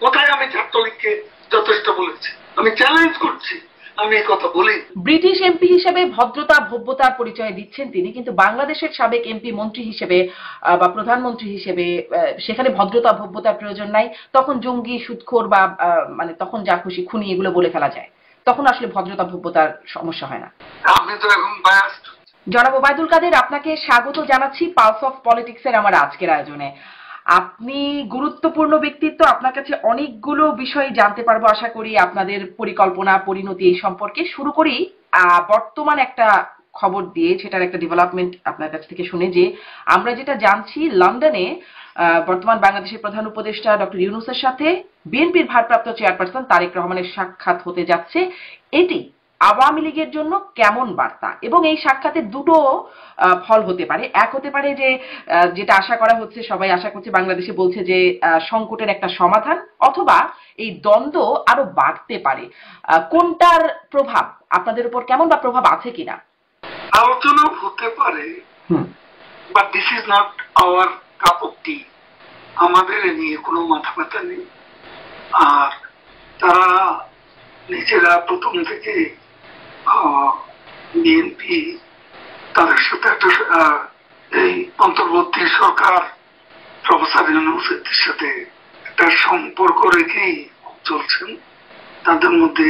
কোথায় আমি ছাত্রলীগকে যথেষ্ট বলেছি? আমি চ্যালেঞ্জ করছি, আমি এই কথা বলি। ব্রিটিশ এমপি হিসেবে ভদ্রতা ভব্যতার পরিচয় দিচ্ছেন তিনি, কিন্তু বাংলাদেশের সাবেক এমপি মন্ত্রী হিসেবে বা প্রধানমন্ত্রী হিসেবে সেখানে ভদ্রতা ভব্যতার প্রয়োজন নাই। তখন জঙ্গি, সুদখোর বা মানে তখন যা খুশি খুনি এগুলো বলে ফেলা যায়, তখন আসলে ভদ্রতা ভব্যতার সমস্যা হয় না। আপনি তো এখন বায়াসড। জনাব ওবায়দুল কাদের, আপনাকে স্বাগত জানাচ্ছি পালস অফ পলিটিক্স এর আমার আজকের আয়োজনে। আপনি গুরুত্বপূর্ণ ব্যক্তিত্ব, আপনার কাছে অনেকগুলো বিষয় জানতে পারবো আশা করি, আপনাদের পরিকল্পনা পরিণতি এই সম্পর্কে। শুরু করি বর্তমান একটা খবর দিয়ে, সেটার একটা ডেভেলপমেন্ট আপনার কাছ থেকে শুনে, যে আমরা যেটা জানছি লন্ডনে বর্তমান বাংলাদেশের প্রধান উপদেষ্টা ডক্টর ইউনূসের সাথে বিএনপির ভারপ্রাপ্ত চেয়ারপারসন তারেক রহমানের সাক্ষাৎ হতে যাচ্ছে। এটি আওয়ামী লীগের জন্য কেমন বার্তা? এবং এই সাক্ষাতে দুটো ফল হতে পারে। এক হতে পারে যে যেটা আশা করা হচ্ছে, সবাই আশা করছে, বাংলাদেশে বলছে যে সংকটের একটা সমাধান, অথবা এই দ্বন্দ্ব আরো বাড়তে পারে। কোনটার প্রভাব আপনাদের উপর কেমন, বা প্রভাব আছে কিনা? আলোচনা হতে পারে, but this is not our cup of tea. আমাদের এ নিয়ে কোনো মাথা ব্যথা নেই। আর তারা নিজেরা প্রথম থেকে বিএনপি তাদের সাথে একটা এই অন্তর্বর্তী সরকার প্রফেসর ইউনূসের সাথে একটা সম্পর্ক রেখেই চলছেন। তাদের মধ্যে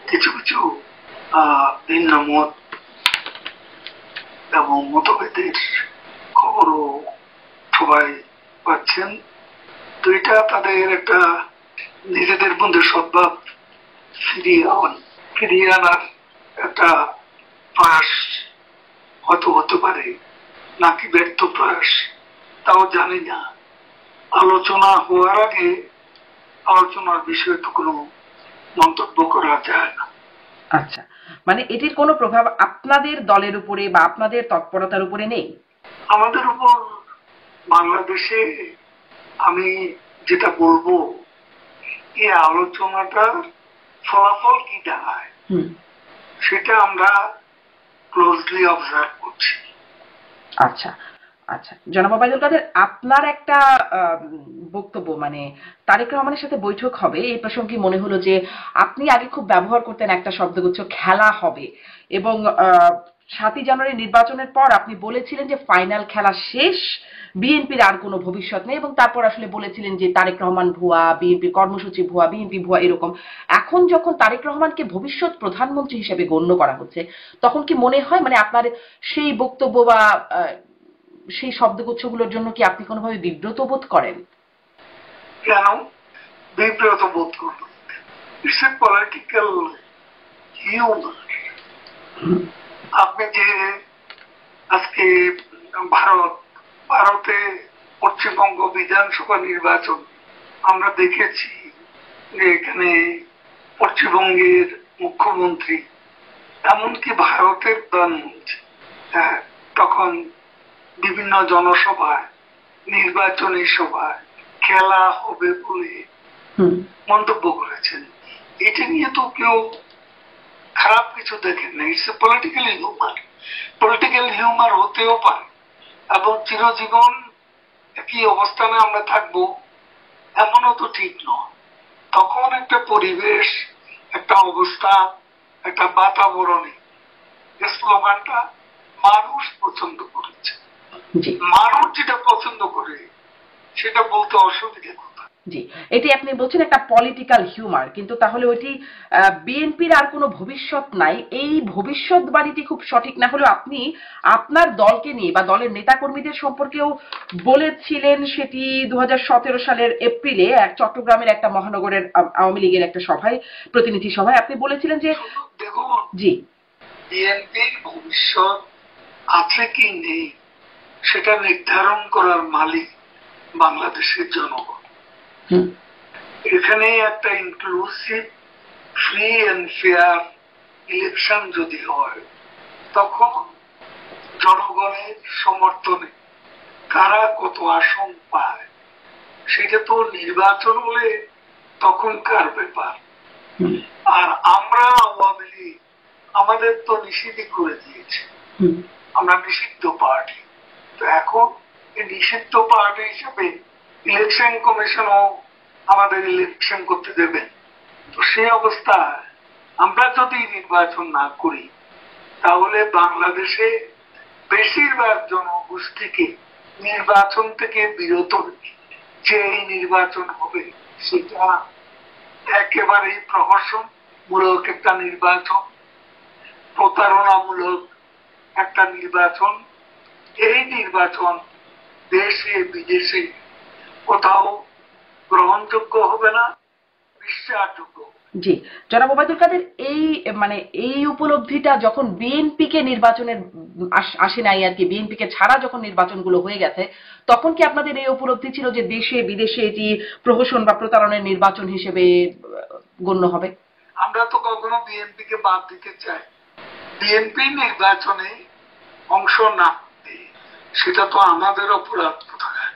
কিছু কিছু ভিন্ন মত এবং মতভেদের খবরও সবাই পাচ্ছেন। তো এটা তাদের একটা নিজেদের মধ্যে সদ্ভাব ফিরিয়ে আনার একটা প্রয়াস হয়তো হতে পারে, নাকি ব্যর্থ প্রয়াস তাও জানি না। আলোচনা হওয়ার আগে আলোচনার বিষয়ে তো কোনো মন্তব্য করা যায় না। আচ্ছা, মানে এটির কোনো প্রভাব আপনাদের দলের উপরে বা আপনাদের তৎপরতার উপরে নেই? আমাদের উপর বাংলাদেশে আমি যেটা বলবো, এই আলোচনাটার ফলাফল কি দাঁড়ায় সেটা আমরা ক্লোজলি অবজার্ভ করছি। আচ্ছা আচ্ছা, জনাব ওবায়দুল কাদের, আপনার একটা বক্তব্য, মানে তারেক রহমানের সাথে বৈঠক হবে এই প্রসঙ্গে মনে হলো যে আপনি আগে খুব ব্যবহার করতেন একটা শব্দগুচ্ছ, খেলা হবে, এবং 7ই জানুয়ারি নির্বাচনের পর আপনি বলেছিলেন যে ফাইনাল খেলা শেষ, বিএনপির আর কোনো ভবিষ্যৎ নেই, এবং তারপর আসলে বলেছিলেন যে তারেক রহমান ভুয়া, বিএনপির কর্মসূচি ভুয়া, বিএনপি ভুয়া, এরকম। এখন যখন তারেক রহমানকে ভবিষ্যৎ প্রধানমন্ত্রী হিসেবে গণ্য করা হচ্ছে, তখন কি মনে হয়, মানে আপনার সেই বক্তব্য বা সেই শব্দগুচ্ছগুলোর জন্য কি আপনি কোনোভাবে বিব্রত বোধ করেন? কেন বিব্রত বোধ করব? It's a political humour. আপনি যে আজকে ভারতে পশ্চিমবঙ্গ বিধানসভা নির্বাচন আমরা দেখেছি যে এখানে পশ্চিমবঙ্গের মুখ্যমন্ত্রী, এমনকি ভারতের প্রধানমন্ত্রী তখন বিভিন্ন জনসভায়, নির্বাচনী সভায় খেলা হবে বলে মন্তব্য করেছেন। এটা নিয়ে তো কেউ খারাপ কিছু দেখেন না। It's a political humour. Political humour হতেও পারে, এবং চিরজীবন একই অবস্থানে আমরা থাকবো এমনও তো ঠিক নয়। তখন একটা পরিবেশ, একটা অবস্থা, একটা বাতাবরণে স্লোগানটা মানুষ পছন্দ করেছে। মানুষ যেটা পছন্দ করে সেটা বলতে অসুবিধা কোথায়? জি, এটি আপনি বলছেন একটা পলিটিক্যাল হিউমার, কিন্তু তাহলে ওইটি বিএনপির আর কোনো ভবিষ্যৎ নাই, এই ভবিষ্যৎবাণীটি খুব সঠিক না হলেও আপনি আপনার দলকে নিয়ে বা দলের নেতাকর্মীদের সম্পর্কেও বলেছিলেন। সেটি 2017 সালের এপ্রিলে চট্টগ্রামের একটা মহানগরের আওয়ামী লীগের একটা সভায়, প্রতিনিধি সভায় আপনি বলেছিলেন যে দেখুন, জি, বিএনপির ভবিষ্যৎ আছে কি নেই সেটা নির্ধারণ করার মালিক বাংলাদেশের জনগণ। এখানে একটা inclusive, free and fair election যদি হয়, তখন জনগণের সমর্থনে কারা কত আসন পায় সেটা তো নির্বাচন হলে তখনকার ব্যাপার। আর আমরা আওয়ামী লীগ আমাদের তো নিষিদ্ধ করে দিয়েছে, আমরা নিষিদ্ধ পার্টি। তো এখন এই নিষিদ্ধ পার্টি হিসেবে ইলেকশন কমিশনও আমাদের ইলেকশন করতে দেবেন। তো সেই অবস্থায় আমরা যদি নির্বাচন না করি তাহলে বাংলাদেশে বেশিরভাগ জনগোষ্ঠীকে নির্বাচন থেকে বিরত যে এই নির্বাচন হবে সেটা একেবারেই প্রহসনমূলক একটা নির্বাচন, প্রতারণামূলক একটা নির্বাচন। এই নির্বাচন দেশে বিদেশে কোথাও গ্রহণযোগ্য হবে না, বিশ্বাসযোগ্য। জি, জনাব ওবায়দুল কাদের, এই উপলব্ধিটা যখন বিএনপি কে নির্বাচনের আসে নাই আর কি, বিএনপি কে ছাড়া যখন নির্বাচনগুলো হয়ে গেছে তখন কি আপনাদের এই উপলব্ধি ছিল যে দেশে বিদেশে এটি প্রহসন বা প্রতারণের নির্বাচন হিসেবে গণ্য হবে? আমরা তো কখনো বিএনপি কে বাদ দিতে চাই। বিএনপি নির্বাচনে অংশ না সেটা তো আমাদের অপরাধ কোথায়।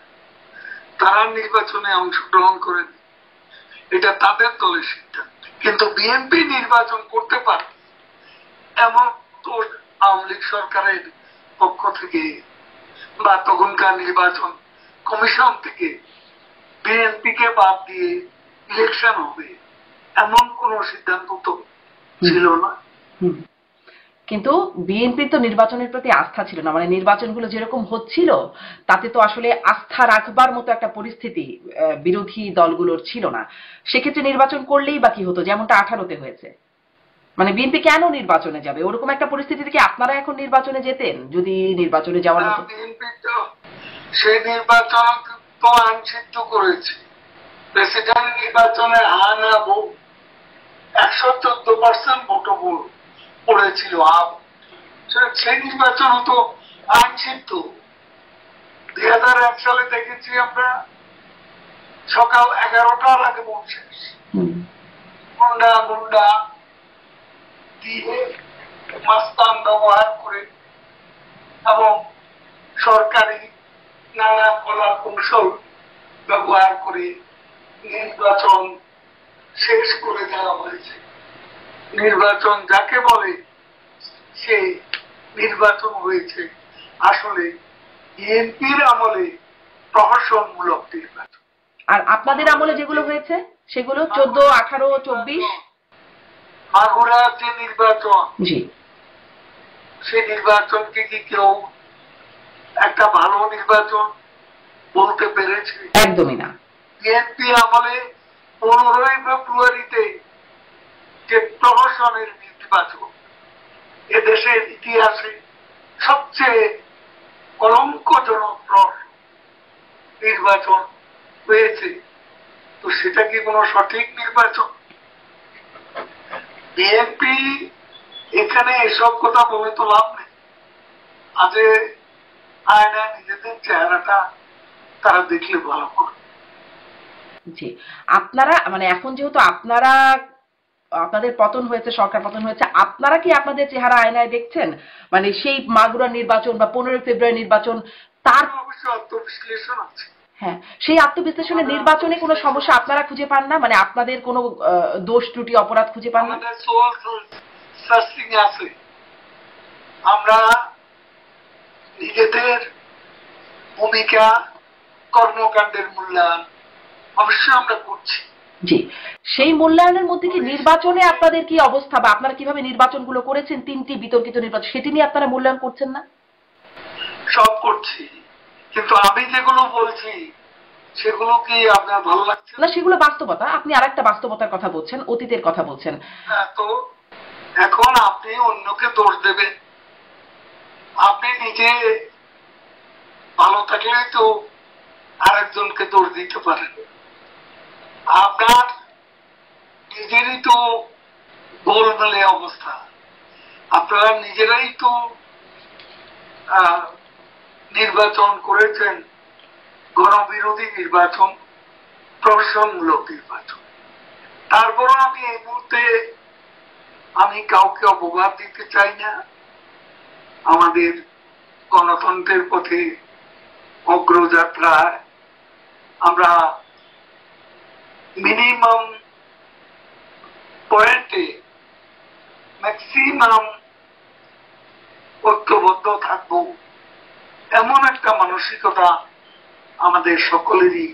তারা নির্বাচনে অংশগ্রহণ করেন, এটা তাদের দলের সিদ্ধান্ত। কিন্তু বিএনপি নির্বাচন করতে পারে এমন তো আওয়ামী লীগ সরকারের পক্ষ থেকে বা তখনকার নির্বাচন কমিশন থেকে বিএনপি কে বাদ দিয়ে ইলেকশন হবে এমন কোন সিদ্ধান্ত তো ছিল না। কিন্তু বিএনপি তো নির্বাচনের প্রতি আস্থা ছিল না, মানে নির্বাচনগুলো যেরকম হচ্ছিল তাতে তো আসলে আস্থা রাখবার মতো একটা পরিস্থিতি বিরোধী দলগুলোর ছিল না। সেক্ষেত্রে নির্বাচন করলেই বা কি হতো, যেমনটা 18-তে হয়েছে। মানে বিএনপি কেন নির্বাচনে যাবে? ওরকম একটা পরিস্থিতি থেকে আপনারা এখন নির্বাচনে যেতেন যদি নির্বাচনে যাওয়ার মতো? বিএনপি তো সেই নির্বাচন তো আইনসিদ্ধ করেছে। প্রেসিডেন্ট নির্বাচনে আনা ভোট 114% ভোটও পড়েছিল। সেই নির্বাচন তো আইনসিদ্ধ। 2001 সালে দেখেছি আমরা সকাল 11টার আগে ভোট শেষ। গুন্ডা দিয়ে মাস্তান ব্যবহার করে এবং সরকারি নানা কলা কৌশল ব্যবহার করে নির্বাচন শেষ করে দেওয়া হয়েছে। নির্বাচন যাকে বলে সে নির্বাচন হয়েছে আসলে বিএনপির আমলে প্রহসনমূলক নির্বাচন। আর আপনাদের আমলে যেগুলো হয়েছে সেগুলো 14, 18, 24 মাগুরার যে নির্বাচন, জি, সেই নির্বাচনকে কি কেউ একটা ভালো নির্বাচন বলতে পেরেছে? একদমই না। বিএনপি আমলে 15ই ফেব্রুয়ারিতে যে প্রহসনের নির্বাচন এদেশের ইতিহাসে সবচেয়ে কলঙ্কজনক নির্বাচন হয়েছে, তো সেটা কি কোনো সঠিক নির্বাচন? বিএনপি এখানে এসব কথা বলে তো লাভ নেই। আজ আয়নায় নিজেদের চেহারাটা তারা দেখলে ভালো করে। জি, আপনারা মানে এখন যেহেতু আপনাদের পতন হয়েছে, সরকার পতন হয়েছে, আপনারা কি আপনাদের চেহারা আয়নায় দেখছেন? মানে সেই মাগুরা নির্বাচন বা 15 ফেব্রুয়ারি নির্বাচন, তার অবশ্য আত্মবিশ্লেষণ আছে। হ্যাঁ, সেই আত্মবিশ্লেষণে নির্বাচনে কোনো সমস্যা আপনারা খুঁজে পান না? মানে আপনাদের কোনো দোষ ত্রুটি অপরাধ খুঁজে পান না? আছে। আমরা নিজেদের ভূমিকা কর্মকাণ্ডের মূল্যায়ন অবশ্যই আমরা করছি। জি, সেই মূল্যায়নের মধ্যে কি নির্বাচনে আপনাদের কি অবস্থা বা আপনারা কিভাবে নির্বাচনগুলো করেছেন, 3টি বিতর্কিত নির্বাচন, সেটি নিয়ে আপনারা মূল্যায়ন করছেন না? সব করছি, কিন্তু আমি যেগুলো বলছি সেগুলো কি আপনার ভালো লাগছে না? সেগুলো বাস্তবতা। আপনি আরেকটা বাস্তবতার কথা বলছেন, অতীতের কথা বলছেন। তো এখন আপনি অন্যকে দোষ দেবেন, আপনি নিজে ভালো থাকলে তো আরেকজনকে দোষ দিতে পারেন। আপনার নিজেরই তো গোলমেলে অবস্থা, আপনারা নিজেরাই তো নির্বাচন করেছেন গণবিরোধী নির্বাচন, প্রহসনমূলক নির্বাচন। তারপরও আমি এই মুহূর্তে আমি কাউকে অপবাদ দিতে চাই না। আমাদের গণতন্ত্রের পথে অগ্রযাত্রায় আমরা মিনিমাম পয়েন্টে ম্যাক্সিমাম ঐক্যবদ্ধ থাকবো এমন একটা মানসিকতা আমাদের সকলেরই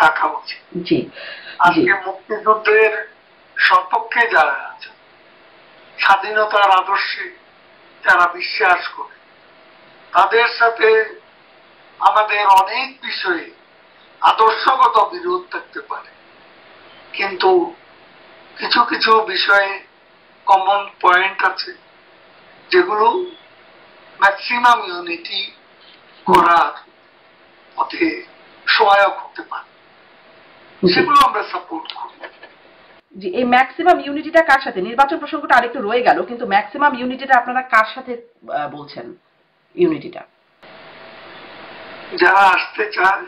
থাকা উচিত। জি, আজকে মুক্তিযুদ্ধের সপক্ষে যারা আছে, স্বাধীনতার আদর্শে যারা বিশ্বাস করে, তাদের সাথে আমাদের অনেক বিষয়ে আদর্শগত বিরোধ থাকতে পারে, কিন্তু কিছু কিছু বিষয়ে কমন পয়েন্ট আছে যেগুলো ম্যাক্সিমাম ইউনিটি করার পথে সহায়ক হতে পারে, সেগুলো আমরা সাপোর্ট করি। জি, এই ম্যাক্সিমাম ইউনিটিটা কার সাথে? নির্বাচন প্রসঙ্গটা আরেকটু রয়ে গেল, কিন্তু ম্যাক্সিমাম ইউনিটিটা আপনারা কার সাথে বলছেন? ইউনিটিটা যারা আসতে চায়,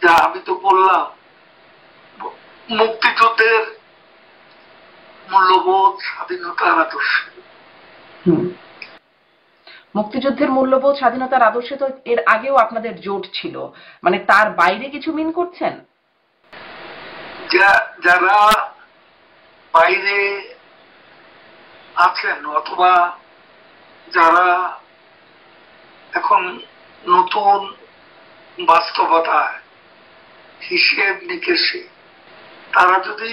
যা আমি তো বললাম, মুক্তিযুদ্ধের মূল্যবোধ, স্বাধীনতার আদর্শ। মুক্তিযুদ্ধের মূল্যবোধ, স্বাধীনতার আদর্শে তো এর আগেও আপনাদের জোট ছিল, মানে তার বাইরে কিছু মিন করছেন? যারা বাইরে আছেন অথবা যারা এখন নতুন বাস্তবতায় হিসেব নিকেশে তারা যদি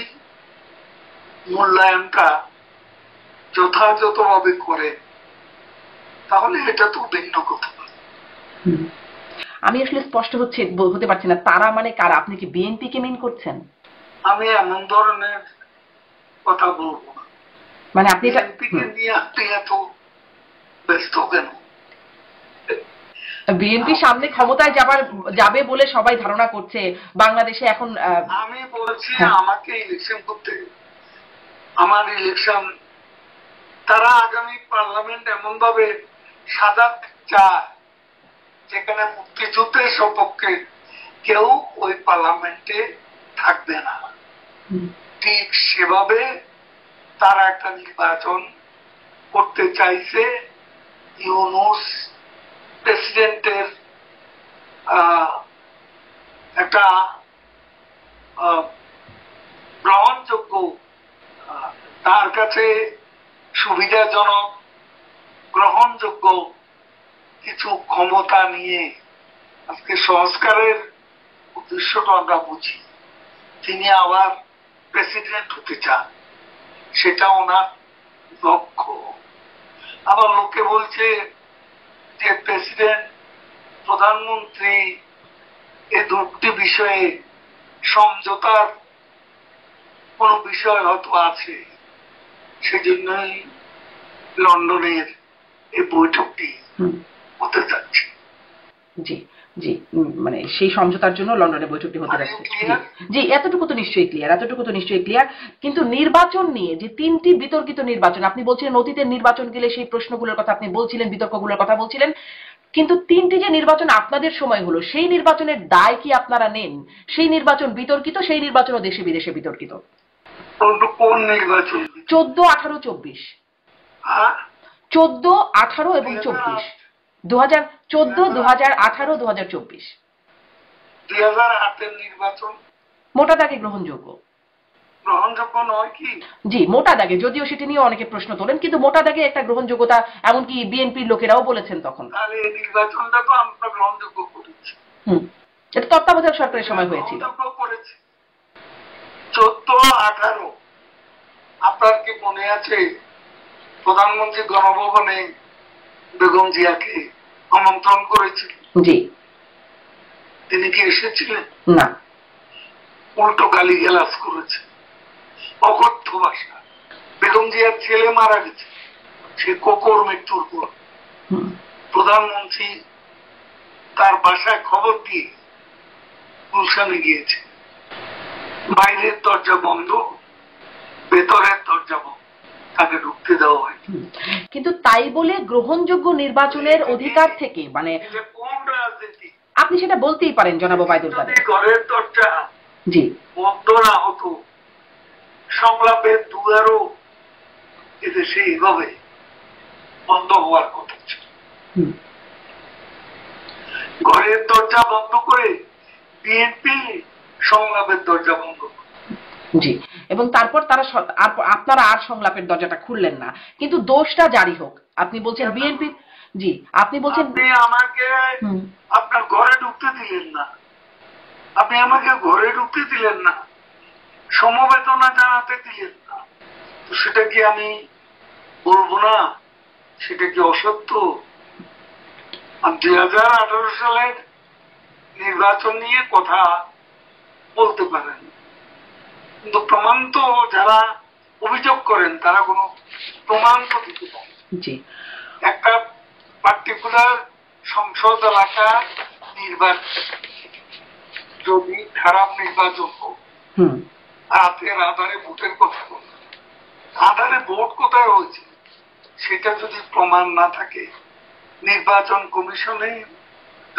মূল্যায়নটা যথাযথভাবে করে, তাহলে এটা তো ভিন্ন কথা। আমি আসলে স্পষ্ট হতে পারছি না, তারা মানে কারা? আপনি কি বিএনপি কে মিন করছেন? আমি এমন ধরনের কথা বলবো না। মানে আপনি বিএনপিকে নিয়ে আপনি এত ব্যস্ত কেন? বিএনপি সামনে ক্ষমতায় যাবে বলে সবাই ধারণা করছে বাংলাদেশে এখন। আমি বলছি আমাকে ইলেকশন করতে, আমার ইলেকশন, তারা আগামী পার্লামেন্ট এমন ভাবে সাজাতে চায় যেখানে মুক্তিযুদ্ধের সপক্ষে কেউ ওই পার্লামেন্টে থাকবে না, ঠিক সেভাবে তারা একটা নির্বাচন করতে চাইছে। ইউনূস প্রেসিডেন্টের একটা গ্রহণযোগ্য, তার কাছে সুবিধাজনক, গ্রহণযোগ্য কিছু ক্ষমতা নিয়ে আজকে সংস্কারের উদ্দেশ্যটা আমরা বুঝি। তিনি আবার প্রেসিডেন্ট হতে চান, সেটা ওনার লক্ষ্য। আবার লোকে বলছে যে প্রেসিডেন্ট, প্রধানমন্ত্রী এই দুটি বিষয়ে সমঝোতার কোন বিষয় হয়তো আছে, সেজন্যই লন্ডনের এই বৈঠকটি হতে যাচ্ছে। জি জি, মানে সেই সমঝোতার জন্য লন্ডনে বৈঠকটি হতে যাচ্ছে। জি, এতটুকু তো নিশ্চয়ই ক্লিয়ার। কিন্তু নির্বাচন নিয়ে যে তিনটি বিতর্কিত নির্বাচন, আপনি বলছিলেন অতীতের নির্বাচন গেলে সেই প্রশ্নগুলোর কথা আপনি বলছিলেন, বিতর্কগুলোর কথা বলছিলেন, কিন্তু তিনটি যে নির্বাচন আপনাদের সময় হলো, সেই নির্বাচনের দায় কি আপনারা নেন? সেই নির্বাচন বিতর্কিত, সেই নির্বাচনও দেশে বিদেশে বিতর্কিত। কোন নির্বাচন? 14, 18, 24। 14, 18 এবং 24। 2014, 2018, 2024। 2008-এর নির্বাচন মোটা দাগে গ্রহণযোগ্য নয় কি? জি, মোটা দাগে, যদিও সেটি নিয়ে অনেকে প্রশ্ন তোলেন, কিন্তু মোটা দাগে একটা গ্রহণযোগ্যতা, এমনকি বিএনপির লোকেরাও বলেছেন তখন। তাহলে এই নির্বাচনটা তো আমরা গ্রহণযোগ্য করেছি। এটা তত্ত্বাবধায়ক সরকারের সময় হয়েছিল। 14-18 আপনার কি মনে আছে? প্রধানমন্ত্রী গণভবনে বেগম জিয়াকে আমন্ত্রণ করেছিল। জি। তিনি কি এসেছিলেন? না। উল্টো গালিগালাজ করেছে, অকথ্য ভাষা। বেগম জিয়ার ছেলে মারা গেছে, সে কোকর মৃত্যুর পর প্রধানমন্ত্রী তার বাসায় খবর দিয়ে গুলশানে গিয়েছে। বাইরের দরজা বন্ধ, ভেতরের দরজা বন্ধ, তাকে ঢুকতে দেওয়া হয়। কিন্তু তাই বলে গ্রহণযোগ্য নির্বাচনের অধিকার থেকে, মানে কোন রাজনীতি? আপনি সেটা বলতেই পারেন জনাব ওবায়দুল কাদের। ঘরের দরজা জি বন্ধ না হতো, সংলাপের দুয়ারও এদেশে এভাবে বন্ধ হওয়ার কথা ছিল। ঘরের দরজা বন্ধ করে বিএনপি সংলাপের দরজা বন্ধ করে। জি, এবং তারপর তারা আপনারা আর সংলাপের দরজাটা খুললেন না, কিন্তু দোষটা জারি হোক। আপনি বলছেন বিএনপি, জি আপনি বলছেন আমাকে আপনার ঘরে ঢুকতে দিলেন না, আপনি আমাকে ঘরে ঢুকতে দিলেন না, সমবেদনা জানাতে দিলেন না, তো সেটা কি আমি বলবো না সেটা কি অসত্য? আর 2018 সালের নির্বাচন নিয়ে কথা বলতে পারেন, কিন্তু প্রমাণ তো যারা অভিযোগ করেন তারা কোনো প্রমাণ তো দিতে পারে। একটা পার্টিকুলার সংসদ এলাকা নির্বাচন যদি খারাপ নির্বাচন হোক, রাতের আধারে ভোটের কথা বল, আধারে ভোট কোথায় হয়েছে সেটা যদি প্রমাণ না থাকে, নির্বাচন কমিশনে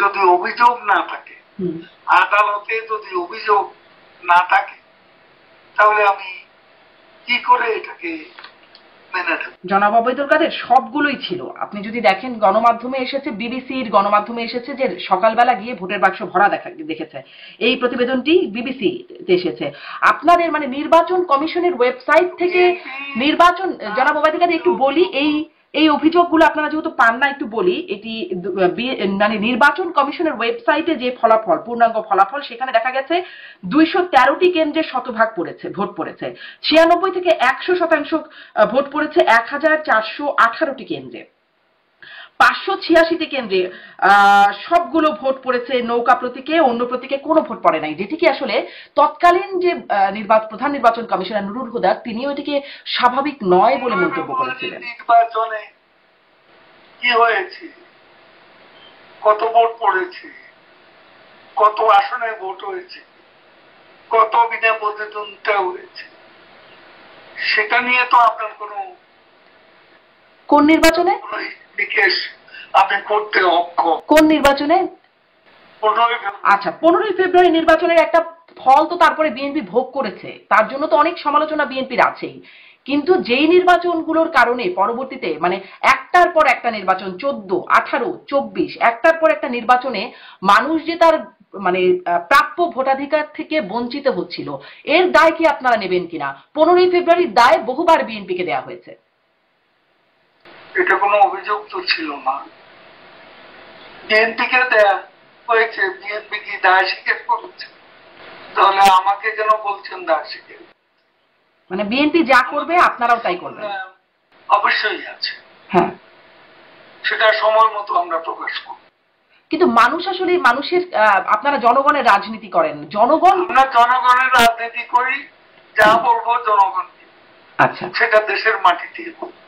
যদি অভিযোগ না থাকে, আদালতে যদি অভিযোগ না থাকে, তাহলে আমি কি করে এটাকে মেনে নেব? জনাব ওবায়দুল কাদের সবগুলোই ছিল। আপনি যদি দেখেন গণমাধ্যমে এসেছে, বিবিসির গণমাধ্যমে এসেছে যে সকালবেলা গিয়ে ভোটের বাক্স ভরা দেখেছে। এই প্রতিবেদনটি বিবিসিতে এসেছে। আপনাদের মানে নির্বাচন কমিশনের ওয়েবসাইট থেকে নির্বাচন, জনাব ওবায়দুল কাদের একটু বলি, এই অভিযোগগুলো আপনারা যেহেতু পান না একটু বলি, এটি মানে নির্বাচন কমিশনের ওয়েবসাইটে যে ফলাফল, পূর্ণাঙ্গ ফলাফল, সেখানে দেখা গেছে 213টি কেন্দ্রে শতভাগ ভোট পড়েছে, 96 থেকে 100% ভোট পড়েছে 1418টি কেন্দ্রে, 586টি কেন্দ্রে সবগুলো ভোট পড়েছে নৌকা প্রতীকে, অন্য প্রতীকে কোনো ভোট পড়ে নাই, যেটিকে আসলে তৎকালীন যে প্রধান নির্বাচন কমিশনার নুরুল হুদা তিনিও এটিকে স্বাভাবিক নয় বলে মন্তব্য করেছিলেন। নির্বাচনে কি হয়েছে, কত ভোট পড়েছে, কত আসনে ভোট হয়েছে, কত বিনা প্রতিদ্বন্দ্বিতা হয়েছে, সেটা নিয়ে তো আপনার কোন নির্বাচনে বিশেষ আপনি করতে অক্ষম। কোন নির্বাচনে? আচ্ছা, 15ই ফেব্রুয়ারি নির্বাচনের একটা ফল তো তারপরে বিএনপি ভোগ করেছে, তার জন্য তো অনেক সমালোচনা বিএনপির আছেই, কিন্তু যেই নির্বাচনগুলোর কারণে পরবর্তীতে মানে একটার পর একটা নির্বাচন, 14, 18, 24, একটার পর একটা নির্বাচনে মানুষ যে তার মানে প্রাপ্য ভোটাধিকার থেকে বঞ্চিত হচ্ছিল, এর দায় কি আপনারা নেবেন কিনা? 15ই ফেব্রুয়ারির দায় বহুবার বিএনপিকে দেওয়া হয়েছে। এটা কোনো অভিযোগ তো ছিল না, বিএনপিকে দেয়া হয়েছে, বিএনপি কি দায় স্বীকার করেছে? তাহলে আমাকে কেন বলছেন দায় স্বীকার? মানে বিএনপি যা করবে আপনারাও তাই করবেন? অবশ্যই আছে, হ্যাঁ, সেটা সময় মতো আমরা প্রকাশ করব। কিন্তু মানুষ আসলে মানুষের, আপনারা জনগণের রাজনীতি করেন, জনগণ, আমরা জনগণের রাজনীতি করি, যা বলবো জনগণকে, আচ্ছা সেটা দেশের মাটিতে বলবো,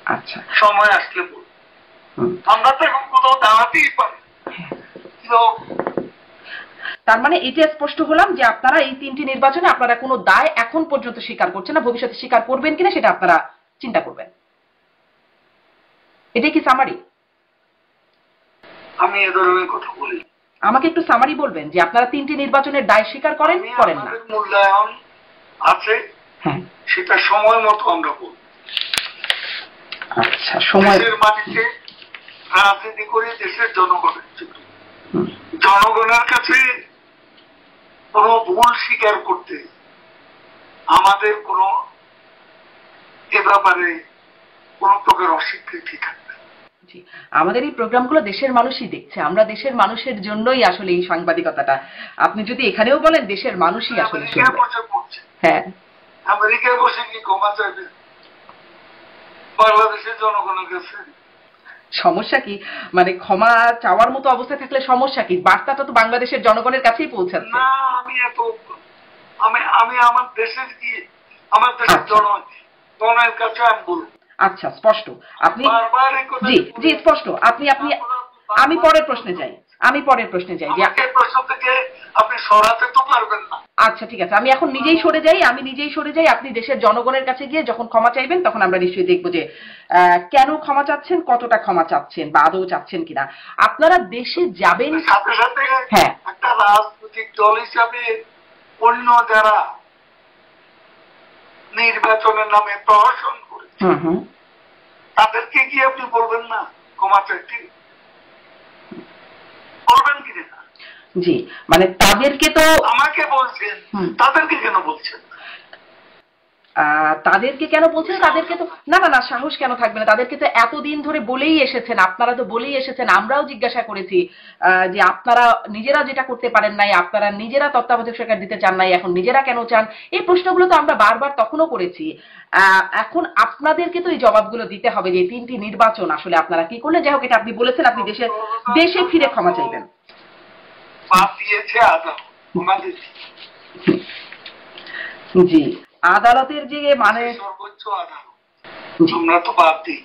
আচ্ছা সময় আসলে বলবো। আমরা তো এখন কোথাও দাঁড়াতেই পারি। তার মানে এটা স্পষ্ট হলাম যে আপনারা এই 3টি নির্বাচনে আপনারা কোনো দায় এখন পর্যন্ত স্বীকার করছেন না, ভবিষ্যতে স্বীকার করবেন কিনা সেটা আপনারা চিন্তা করবেন। এটাই কি সামারি? আমি এ ধরনের কথা বলি, আমাকে একটু সামারি বলবেন যে আপনারা 3টি নির্বাচনের দায় স্বীকার করেন না? মূল্যায়ন আছে, হ্যাঁ, সেটা সময় মতো আমরা বলব। আচ্ছা, সময়, দেশের মাটিতে রাজনীতি করে দেশের জনগণের জন্য, জনগণের কাছে কোনো ভুল স্বীকার করতে আমাদের কোনো এ ব্যাপারে কোনো প্রকার অস্বীকৃতি থাকবে। আমাদের এই প্রোগ্রামগুলো দেশের মানুষই দেখছে, আমরা দেশের মানুষের জন্যই আসলে এই সাংবাদিকতাটা। আপনি যদি এখানেও বলেন দেশের মানুষই আসলে শুনবে। হ্যাঁ, আমেরিকায় বসে কি ক্ষমা চাইবে বাংলাদেশের জনগণের কাছে? সমস্যা কি? মানে ক্ষমা চাওয়ার মতো অবস্থা থাকলে সমস্যা কি? বার্তাটা তো বাংলাদেশের জনগণের কাছেই পৌঁছাচ্ছে। না, আমি আমার দেশের কি, আমার দেশের জনগণের কাছে আমি বলবো। আচ্ছা, স্পষ্ট। আপনি জি স্পষ্ট। আপনি আমি পরের প্রশ্নে যাই, যে প্রশ্ন থেকে আপনি সরাতে তো পারবেন না। আচ্ছা ঠিক আছে, আমি এখন নিজেই সরে যাই। আপনি দেশের জনগণের কাছে গিয়ে যখন ক্ষমা চাইবেন তখন আমরা নিশ্চয়ই দেখবো যে কেন ক্ষমা চাচ্ছেন, কতটা ক্ষমা চাচ্ছেন বা আদৌ চাচ্ছেন কিনা। আপনারা দেশে যাবেন সাথে সাথে, হ্যাঁ, একটা রাজনৈতিক দল হিসাবে অন্য যারা নির্বাচনের নামে প্রহসন করেছে তাদেরকে কি আপনি বলবেন না ক্ষমা চাইতে? বলবেন কি না? জি, মানে তাদেরকে তো আমাকে বলছেন, তাদেরকে কেন বলছেন? তাদেরকে কেন বলছেন? তাদেরকে তো না না না, সাহস কেন থাকবে না? তাদেরকে তো এতদিন ধরে বলেই এসেছেন, আপনারা তো বলেই এসেছেন, আমরাও জিজ্ঞাসা করেছি যে আপনারা নিজেরা যেটা করতে পারেন নাই, আপনারা নিজেরা তত্ত্বাবধায়ক সরকার দিতে চান নাই, এখন নিজেরা কেন চান? এই প্রশ্নগুলো তো আমরা বারবার তখনও করেছি। এখন আপনাদেরকে তো এই জবাবগুলো দিতে হবে যে 3টি নির্বাচন আসলে আপনারা কি করলেন। যাই হোক, এটা আপনি বলেছেন, আপনি দেশে দেশে ফিরে ক্ষমা চাইবেন। জি, আদালতের যে মানে সর্বোচ্চ আদালত আমরা তো বাদ দিই।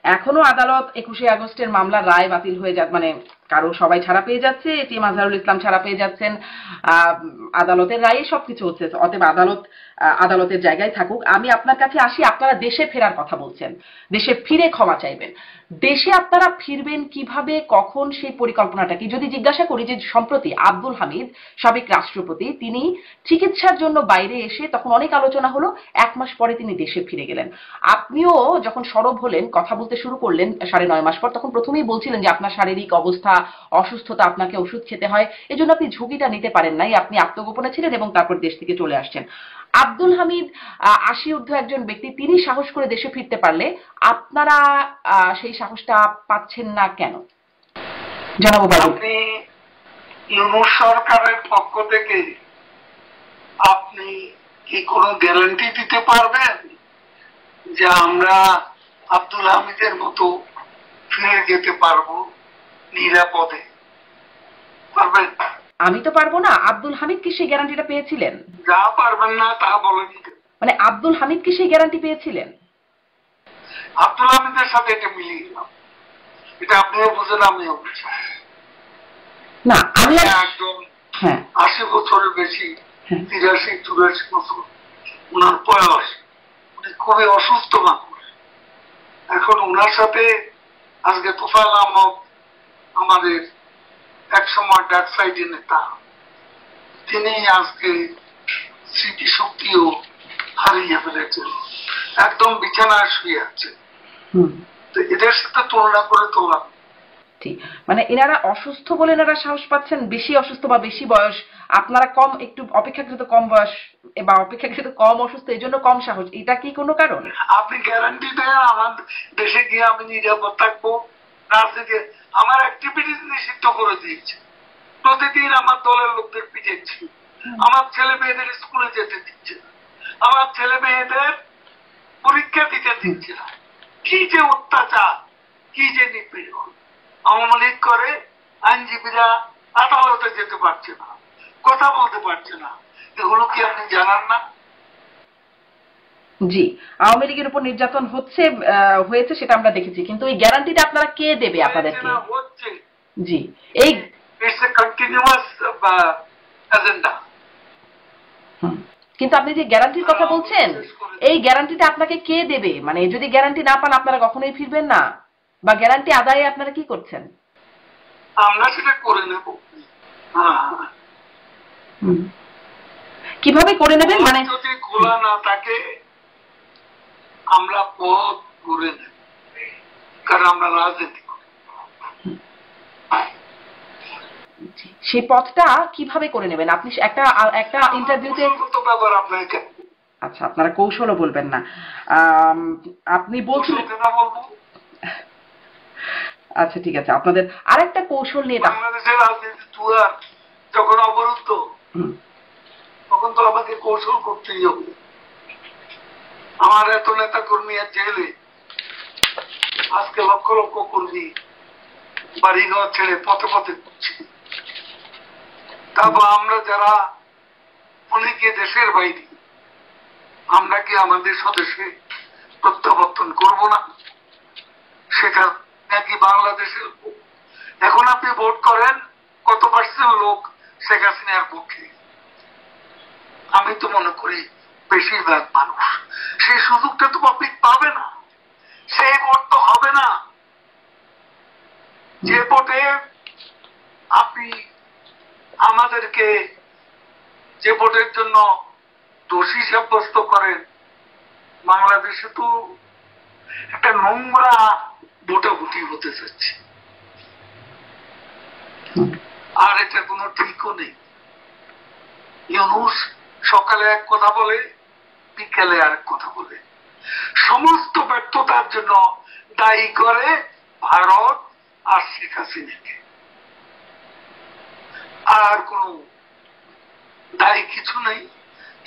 এখনো আদালত 21শে আগস্টের মামলার রায় বাতিল হয়ে যাচ্ছে, মানে কারো সবাই ছাড়া পেয়ে যাচ্ছে, এটিএম আজহারুল ইসলাম ছাড়া পেয়ে যাচ্ছেন, আদালতের রায়ে সবকিছু হচ্ছে। অতএব আদালতের জায়গায় থাকুক। আমি আপনার কাছে আসি, আপনারা দেশে ফেরার কথা বলছেন, দেশে ফিরে ক্ষমা চাইবেন। দেশে আপনারা ফিরবেন কিভাবে, কখন, সেই পরিকল্পনাটা কি? যদি জিজ্ঞাসা করি যে সম্প্রতি আব্দুল হামিদ সাবেক রাষ্ট্রপতি, তিনি চিকিৎসার জন্য বাইরে এসে তখন অনেক আলোচনা হলো, 1 মাস পরে তিনি দেশে ফিরে গেলেন। আপনিও যখন সরব হলেন, কথা বলতে শুরু করলেন 9.5 মাস পর, তখন প্রথমেই বলছিলেন যে আপনার শারীরিক অবস্থা, অসুস্থতা, আপনাকে ওষুধ খেতে হয়, এজন্য আপনি ঝুঁকিটা নিতে পারেন নাই, আপনি আত্মগোপনে ছিলেন এবং তারপর দেশ থেকে চলে আসছেন। আব্দুল হামিদ 80 ঊর্ধ্ব একজন ব্যক্তি, তিনি সাহস করে দেশে ফিরতে পারলে আপনারা সেই সাহসটা পাচ্ছেন না কেন? জানাবো। আপনি ইউনূস সরকারের পক্ষ থেকে আপনি কি কোনো গ্যারান্টি দিতে পারবেন যে আমরা আব্দুল হামিদের মতো ফিরে যেতে পারবো নিরাপদে? পারবেন? আমি তো পারবো না। আব্দুল হামিদ কি সেই গ্যারান্টিটা পেয়েছিলেন? যা পারবেন না তা বলেন। মানে আব্দুল হামিদ কি সেই গ্যারান্টি পেয়েছিলেন? আব্দুল হামিদের সাথে এটা মিলিয়ে গেলাম, এটা আপনিও বুঝেন আমিও বুঝি না। আমি একদম 80 বছরের বেশি, 83-84 বছর ওনার বয়স, উনি খুবই অসুস্থ মানুষ। এখন ওনার সাথে আজকে তোফায়েল আহমদ, আমাদের একসময় ডাক সাইডের নেতা, তিনি আজকে স্মৃতিশক্তিও হারিয়ে ফেলেছেন, একদম বিছানায় শুয়ে আছে। তো এদের সাথে তুলনা করে তোলা ঠিক, মানে এনারা অসুস্থ বলে এনারা সাহস পাচ্ছেন, বেশি অসুস্থ বা বেশি বয়স, আপনারা কম, একটু অপেক্ষাকৃত কম বয়স বা অপেক্ষাকৃত কম অসুস্থ, এই জন্য কম সাহস, এটা কি কোনো কারণ? আপনি গ্যারান্টি দেন আমার দেশে গিয়ে আমি নিরাপদ থাকবো? আমার অ্যাক্টিভিটিস নিষিদ্ধ করে দিয়েছে, প্রতিদিন আমার দলের লোকদের পিটাচ্ছি, আমার ছেলে মেয়েদের স্কুলে যেতে দিচ্ছে, আমার ছেলে মেয়েদের পরীক্ষা দিতে দিচ্ছে না। কি যে অত্যাচার, কি যে নিপীড়ন! আওয়ামী লীগ করে আইনজীবীরা আদালতে যেতে পারছে না, কথা বলতে পারছে না, এগুলো কি আপনি জানান না? জি, আওয়ামী লীগের উপর নির্যাতন হয়েছে, সেটা আমরা দেখেছি, কিন্তু এই গ্যারান্টিটা আপনারা কে দেবে আপনাদেরকে? হচ্ছে জি, এই ইটস এ কন্টিনিউয়াস এজেন্ডা। কিন্তু আপনি যে গ্যারান্টির কথা বলছেন, এই গ্যারান্টিটা আপনাকে কে দেবে? মানে যদি গ্যারান্টি না পান আপনারা কখনোই ফিরবেন না, বা গ্যারান্টি আদায়ে আপনারা কি করছেন? আমরা সেটা করে নেব। কিভাবে করে নেবেন? মানে যদি খোলা না থাকে আমরা পথ করে নেব, কারণ আমরা রাজনীতি করি। সেই পথটা কিভাবে করে নেবেন? আপনি একটা ইন্টারভিউতে ব্যাপার আপনাকে, আচ্ছা, আপনারা কৌশলও বলবেন না, আপনি বলছিলেন। আচ্ছা ঠিক আছে, আপনাদের আরেকটা কৌশল নিয়ে, বাংলাদেশের রাজনীতি দুয়ার যখন অবরুদ্ধ, তখন তো আমাকে কৌশল করতেই হবে। আমার এত নেতা কর্মী জেলে, আজকে লক্ষ লক্ষ কর্মী বাড়িঘর ছেড়ে পথে পথে করছে। তারপর আমরা যারা অনেকে দেশের বাইরে, আমরা কি আমাদের স্বদেশে প্রত্যাবর্তন করব না? সেটা নাকি বাংলাদেশের? এখন আপনি ভোট করেন, কত পার্সেন্ট লোক শেখ হাসিনার পক্ষে? আমি তো মনে করি বেশিরভাগ মানুষ। সেই সুযোগটা তো পাবলিক পাবে না, সেই ভোট তো হবে না। যে ভোটে আপনি আমাদেরকে, যে ভোটের জন্য দোষী সাব্যস্ত করেন, বাংলাদেশে তো একটা নোংরা ভোটাভুটি হতে যাচ্ছে, আর এটা কোনো ঠিকও নেই। ইউনূস সকালে এক কথা বলে, বিকেলে আর কথা বলে সমস্ত ব্যর্থতার জন্য দায়ী করে ভারত আর শেখ হাসিনাকে। আর কোন দায়ী কিছু নেই।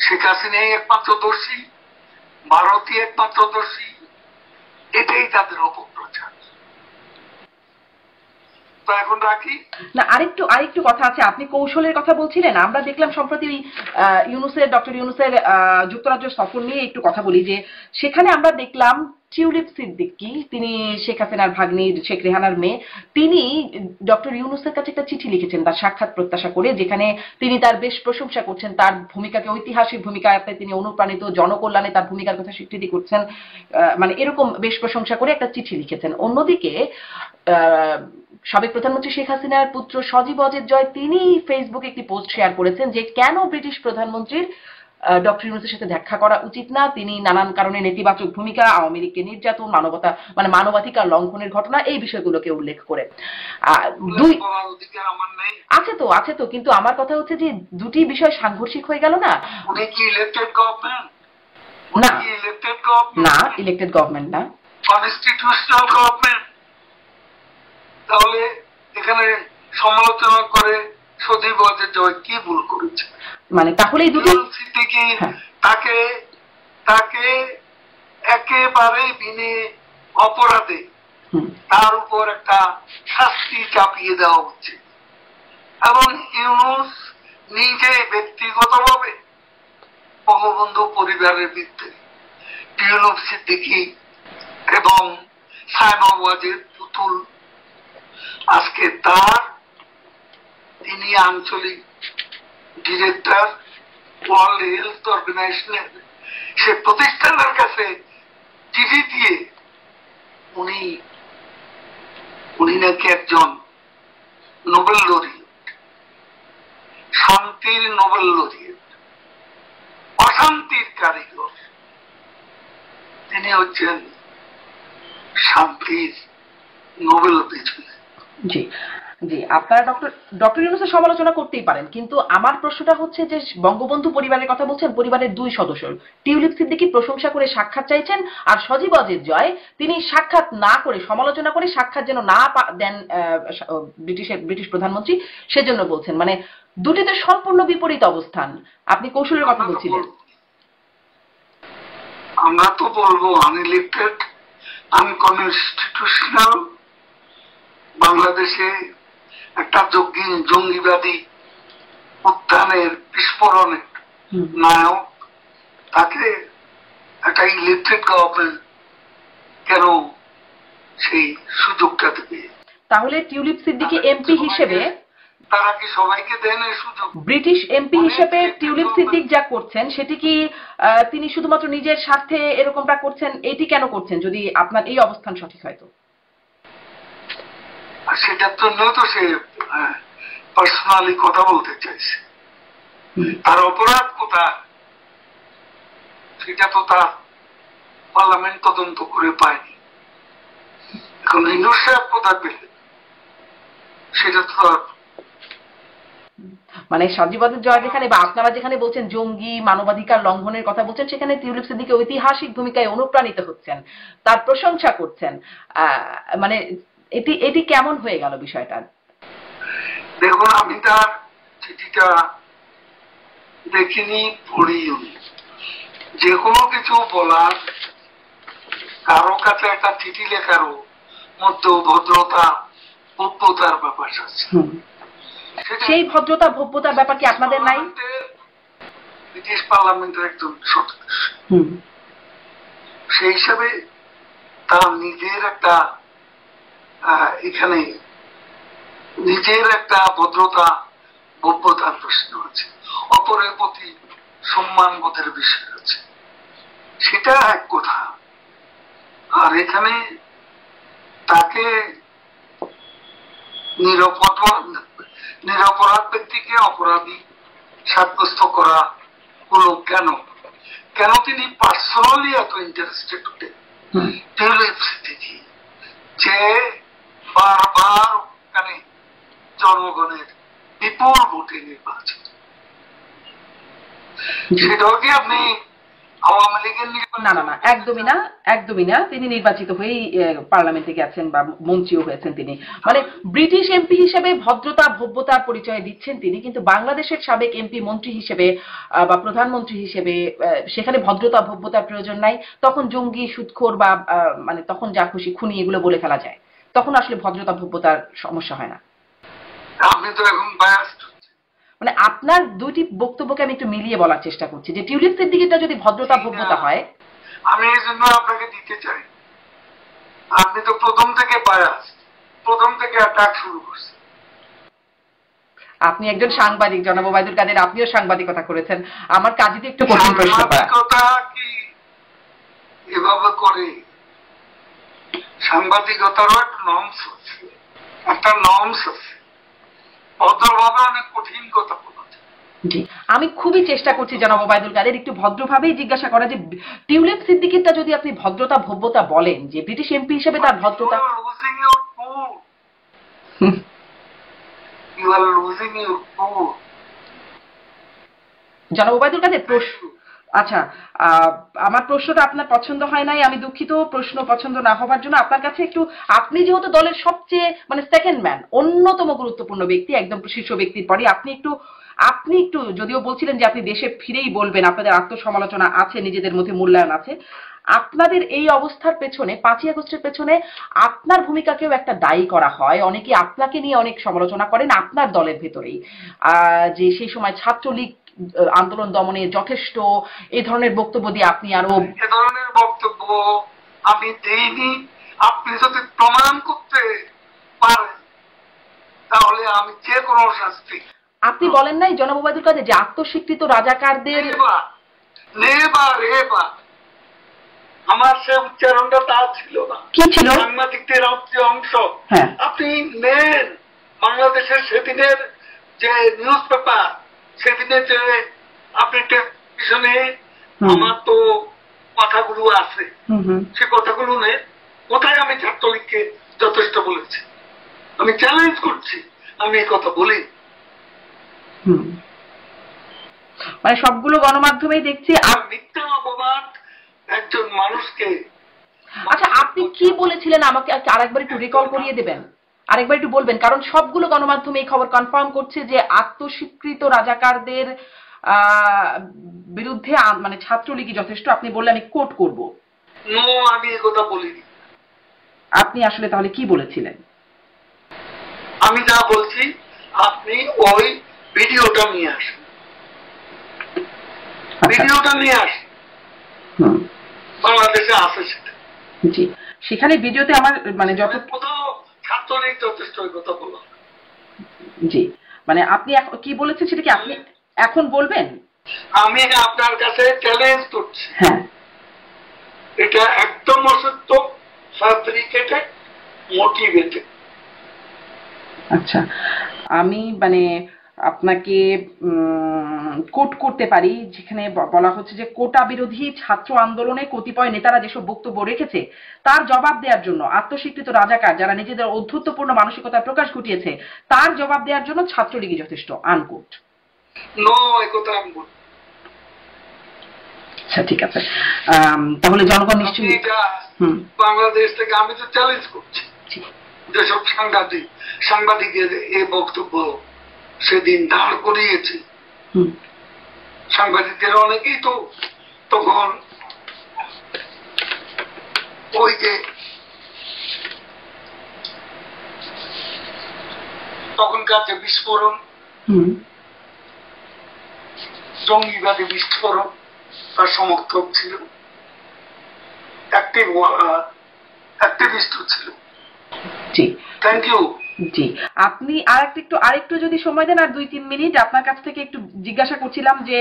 শেখ হাসিনাই একমাত্র দোষী, ভারতই একমাত্র দোষী। এটাই তাদের অপপ্রচার। তো এখন রাখি না, আরেকটু কথা আছে। আপনি কৌশলের কথা বলছিলেন, আমরা দেখলাম সম্প্রতি ডক্টর ইউনূসের যুক্তরাজ্য সফর নিয়ে একটু কথা বলি, যে সেখানে আমরা দেখলাম টিউলিপ সিদ্দিকী, তিনি শেখ হাসিনার ভাগ্নি শেখ রেহানার মেয়ে, তিনি ডক্টর ইউনূসের কাছে একটা চিঠি লিখেছেন তার সাক্ষাৎ প্রত্যাশা করে, যেখানে তিনি তার বেশ প্রশংসা করছেন, তার ভূমিকাকে ঐতিহাসিক ভূমিকাতে তিনি অনুপ্রাণিত, জনকল্যাণে তার ভূমিকার কথা স্বীকৃতি করছেন, মানে এরকম বেশ প্রশংসা করে একটা চিঠি লিখেছেন। অন্যদিকে সাবেক প্রধানমন্ত্রী শেখ হাসিনার পুত্র সজীব অজিত জয় তিনি ফেসবুকে একটি পোস্ট শেয়ার করেছেন যে কেন ব্রিটিশ প্রধানমন্ত্রীর ডক্টর ইউনূসের সাথে দেখা করা উচিত না, তিনি নানান কারণে নেতিবাচক ভূমিকা, আওয়ামী লীগকে নির্যাতন, মানবাধিকার লঙ্ঘনের ঘটনা, এই বিষয়গুলোকে উল্লেখ করে। আছে তো, কিন্তু আমার কথা হচ্ছে যে দুটি বিষয় সাংঘর্ষিক হয়ে গেল না। না, ইলেক্টেড গভর্নমেন্ট না, কনস্টিটিউশনাল গভর্নমেন্ট। তাহলে এখানে সমালোচনা করে সজীব অজিত জয় কি ভুল করেছে? মানে তাহলে এই দুটো তাকে একেবারে বিনে অপরাধে তার উপর একটা শাস্তি চাপিয়ে দেওয়া হচ্ছে, এবং ইউনূস নিজে ব্যক্তিগতভাবে বঙ্গবন্ধু পরিবারের বিরুদ্ধে টিউলিপ সিদ্দিকী এবং সাইমন ওয়াজির পুতুল, আজকে তিনি আঞ্চলিক ডিরেক্টর ওয়ার্ল্ড হেলথ অর্গানাইজেশনের সে প্রতিষ্ঠানের কাছে চিঠি দিয়ে উনি নাকি একজন নোবেল লরিয়েট, শান্তির নোবেল লরিয়েট, অশান্তির কারিগর। তিনি হচ্ছেন শান্তির নোবেল বিজয়ী। জি জি, আপনারা ডক্টর ইউনূসের সমালোচনা করতেই পারেন, কিন্তু আমার প্রশ্নটা হচ্ছে যে বঙ্গবন্ধু পরিবারের কথা বলছেন, পরিবারের দুই সদস্য টিউলিপ সিদ্দিকী প্রশংসা করে সাক্ষাৎ চাইছেন, আর সজীব অজিত জয় তিনি সাক্ষাৎ না করে, সমালোচনা করে সাক্ষাৎ যেন না দেন ব্রিটিশ প্রধানমন্ত্রী, সেজন্য বলছেন। মানে দুটিতে সম্পূর্ণ বিপরীত অবস্থান। আপনি কৌশলের কথা বলছিলেন। আমরা তো বলবো আনইলেক্টেড, আনকনস্টিটিউশনাল। বাংলাদেশে একটা জঙ্গিবাদী উত্থানের বিস্ফোরণের নায়ক, তাকে একটা ইলেকটেড গভর্নমেন্ট কেন সেই সুযোগটা দেবে? তাহলে টিউলিপ সিদ্দিকী এমপি হিসেবে তারা কি সবাইকে দেন এই সুযোগ? ব্রিটিশ এমপি হিসেবে টিউলিপ সিদ্দিক যা করছেন সেটি কি তিনি শুধুমাত্র নিজের স্বার্থে এরকমটা করছেন? এটি কেন করছেন যদি আপনার এই অবস্থান সঠিক হয়? তো সেটার জন্য তো সে পার্সোনালি কথা বলতে চাইছে। তার অপরাধ কোথায় সেটা তো তার পার্লামেন্ট তদন্ত করে পায়নি। এখন ইউনূস সাহেব কোথায় পেলেন সেটা তো মানে সজীব অজিত জয় যেখানে, বা আপনারা যেখানে বলছেন জঙ্গি, মানবাধিকার লঙ্ঘনের কথা বলছেন, সেখানে টিউলিপ সিদ্দিকী ঐতিহাসিক ভূমিকায় অনুপ্রাণিত হচ্ছেন, তার প্রশংসা করছেন। মানে এটি কেমন হয়ে গেল বিষয়টা? দেখুন, আমি তার চিঠিটা দেখিনি, পড়িও। যে কোনো কিছু বলার, কারো কাছে একটা চিঠি লেখারও মধ্যে ভদ্রতা, ভব্যতার ব্যাপার আছে। সেই ভদ্রতা, ভব্যতার ব্যাপার কি আপনাদের নাই? ব্রিটিশ পার্লামেন্টের একজন সদস্য, সেই হিসাবে তার নিজের একটা এখানে নিজের একটা ভদ্রতা, ভব্যতার প্রশ্ন আছে, অপরের প্রতি সম্মান বোধের বিষয় আছে, সেটা এক কথা। আর এখানে তাকে নিরপরাধ ব্যক্তিকে অপরাধী সাব্যস্ত করা হলো কেন? কেন তিনি পার্সোনালি এত ইন্টারেস্টেড হতেন টিউলিপ সিদ্দিকী, যে বারবার ওখানে জনগণের বিপুল ভোটে নির্বাচিত? সেটাও কি আপনি আওয়ামী লীগের না না না, একদমই না, একদমই না। তিনি নির্বাচিত হয়েই পার্লামেন্টে গেছেন বা মন্ত্রীও হয়েছেন তিনি। মানে ব্রিটিশ এমপি হিসেবে ভদ্রতা ভব্যতার পরিচয় দিচ্ছেন তিনি, কিন্তু বাংলাদেশের সাবেক এমপি মন্ত্রী হিসেবে বা প্রধানমন্ত্রী হিসেবে সেখানে ভদ্রতা ভব্যতার প্রয়োজন নাই। তখন জঙ্গি, সুদখোর বা মানে তখন যা খুশি খুনি এগুলো বলে ফেলা যায়। তখন আসলে ভদ্রতা ভব্যতার সমস্যা হয় না। আপনি তো এখন বায়াস্ট। মানে আপনার দুইটি বক্তব্যকে আমি একটু মিলিয়ে বলার চেষ্টা করছি যে টিউলিপ সিদ্দিকীটা যদি ভদ্রতা ভব্যতা হয়। আমি এই জন্য আপনাকে দিতে চাই, আপনি তো প্রথম থেকে বায়াস্ট, প্রথম থেকে অ্যাটাক শুরু করছেন। আপনি একজন সাংবাদিক জনাব ওবায়দুল কাদের, আপনিও সাংবাদিকতা করেছেন, আমার কাজে একটু কঠিন প্রশ্ন করা। সাংবাদিকতা কি এভাবে করে? সাংবাদিকতারও একটা নর্মস আছে, একটা নর্মস আছে। ভদ্রভাবে অনেক কঠিন কথা বলা যায়। জি, আমি খুবই চেষ্টা করছি জনাব ওবায়দুল কাদের একটু ভদ্রভাবেই জিজ্ঞাসা করা যে টিউলিপ সিদ্দিকীরটা যদি আপনি ভদ্রতা ভব্যতা বলেন, যে ব্রিটিশ এমপি হিসেবে তার ভদ্রতা। You are losing your cool. জনাব ওবায়দুল কাদের প্রশ্ন, আচ্ছা আমার প্রশ্নটা আপনার পছন্দ হয় নাই, আমি দুঃখিত। প্রশ্ন পছন্দ না হবার জন্য আপনার কাছে একটু, আপনি যেহেতু দলের সবচেয়ে মানে সেকেন্ড ম্যান, অন্যতম গুরুত্বপূর্ণ ব্যক্তি, একদম শীর্ষ ব্যক্তির পরে আপনি একটু যদিও বলছিলেন যে আপনি দেশে ফিরেই বলবেন, আপনাদের আত্মসমালোচনা আছে, নিজেদের মধ্যে মূল্যায়ন আছে, আপনাদের এই অবস্থার পেছনে 5ই আগস্টের পেছনে আপনার ভূমিকাকেও একটা দায়ী করা হয়। অনেকে আপনাকে নিয়ে অনেক সমালোচনা করেন আপনার দলের ভেতরেই, যে সেই সময় ছাত্রলীগ আন্দোলন দমনে যথেষ্ট, এই ধরনের বক্তব্য দিয়ে আপনি আরো। এ ধরনের বক্তব্য আমি দেইনি। আপনি যদি প্রমাণ করতে পারেন তাহলে আমি যে কোনো শাস্তি। আপনি বলেন নাই জনাব ওবায়দুল কাদের যে আত্মস্বীকৃত রাজাকারদের। আমার সে উচ্চারণটা তা ছিল না। কি ছিল? সাংবাদিকদের অংশ। হ্যাঁ, আপনি নেন বাংলাদেশের সেদিনের যে নিউজ পেপার, সেদিনে যে আপনি টেলিভিশনে আমার তো কথাগুলো আছে, সে কথাগুলো নেই। কোথায় আমি ছাত্রলীগকে যথেষ্ট বলেছি? আমি চ্যালেঞ্জ করছি, আমি এই কথা বলি। মানে সবগুলো গণমাধ্যমেই দেখছি মিথ্যা অপবাদ একজন মানুষকে। আচ্ছা, আপনি কি বলেছিলেন আমাকে আরেকবার একটু রিকল করিয়ে দেবেন, আরেকবার একটু বলবেন, কারণ সবগুলো গণমাধ্যমে এই খবর কনফার্ম করছে যে আত্মস্বীকৃত রাজাকারদের বিরুদ্ধে মানে ছাত্রলীগই যথেষ্ট। আপনি বললে আমি কোট করব। নো, আমি এই কথা বলিনি। আপনি আসলে তাহলে কি বলেছিলেন? আমি যা বলছি আপনি ওই ভিডিওটা নিয়ে আসেন, ভিডিওটা নিয়ে আসেন, বাংলাদেশে আছে সেটা। জি, সেখানে ভিডিওতে আমার মানে যত কোথাও ছাত্রলীগ যথেষ্ট ওই কথা বলা। জি, মানে আপনি কি বলেছেন সেটা কি আপনি এখন বলবেন? আমি আপনার কাছে চ্যালেঞ্জ করছি। হ্যাঁ, এটা একদম অসত্য, ফ্যাব্রিকেটেড, মোটিভেটেড। আচ্ছা, আমি মানে আপনাকে কোট করতে পারি, যেখানে বলা হচ্ছে যে কোটা বিরোধী ছাত্র আন্দোলনে কতিপয় নেতারা যেসব বক্তব্য রেখেছে তার জবাব দেওয়ার জন্য আত্মস্বীকৃত রাজাকার যারা নিজেদের অধ্যুত্বপূর্ণ মানসিকতার প্রকাশ ঘটিয়েছে তার জবাব দেওয়ার জন্য ছাত্রলীগই যথেষ্ট, আনকোট। নো, এই কথা আমি বলি। আচ্ছা, ঠিক আছে, তাহলে জনগণ নিশ্চয়ই বাংলাদেশ থেকে আমি তো চ্যালেঞ্জ করছি যেসব সাংবাদিকের এই বক্তব্য সেদিন দাঁড় করিয়েছে, সাংবাদিকদের অনেকেই তো তখন ওই যে তখনকার যে বিস্ফোরণ, জঙ্গিবাদী বিস্ফোরণ, তার সমর্থক ছিল, অ্যাক্টিভিস্টও ছিল। জি, থ্যাংক ইউ। জি, আপনি আরেকটু যদি সময় দেন, আর 2-3 মিনিট আপনার কাছ থেকে একটু জিজ্ঞাসা করছিলাম যে